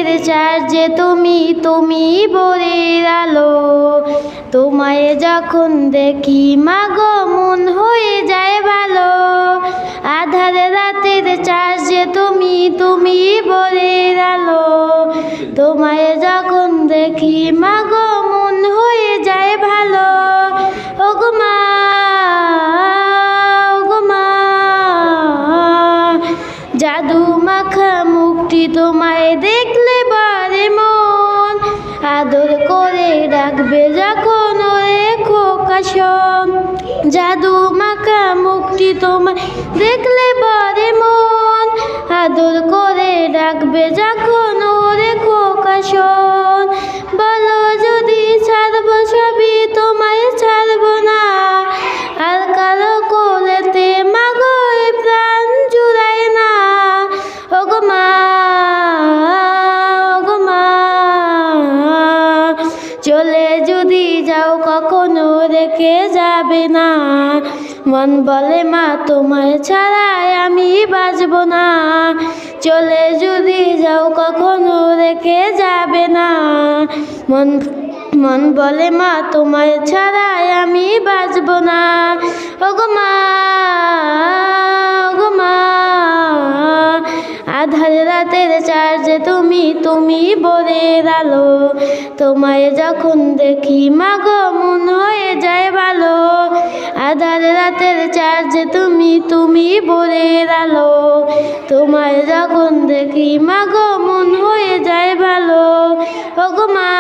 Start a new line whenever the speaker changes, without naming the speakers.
রাতের চার্জে তুমি তুমি ভোরের আলো। তোমায় যখন দেখি মাগো মন হয়ে যায় ভালো। আধার রাতের চার্জে তুমি তুমি ভোরের আলো। তোমায় যখন দেখি মাগো মন হয়ে যায় ভালো। ওগো মা, ওগো মা, জাদু মাখা মুখটি তোমায় দেখলে বারে মন আদর করে রাখবে যখন ওরে খোকা শোন। জাদু মাখা মুখটি তোমায় দেখলে বারে মন আদর করে রাখবে যখন ওরে খোকা শোন। বলো যদি ছাড়বো সবই তোমায় ছাড়বো না, আর কারো কোলেতে মাগো প্রাণ জুড়ায় না। ওগো মা, ওগো মা, চলে যদি যাও কখনো রেখে যাবে না। মন বলে মা তোমায় ছাড়াই আমি বাঁচব না। চলে যদি যাও কখনো রেখে যাবে না। মন মন বলে মা তোমায় ছাড়াই আমি বাঁচব না। ওগো মা, ওগো মা, আধার রাতের চার্জে তুমি তুমি ভোরের আলো। তোমায় যখন দেখি মাগো মন হয়ে যায় ভালো। আধার রাতের চার্জে তুমি তুমি ভোরের আলো। তোমায় যখন দেখি মাগো মন হয়ে যায় ভালো। ওগো মা।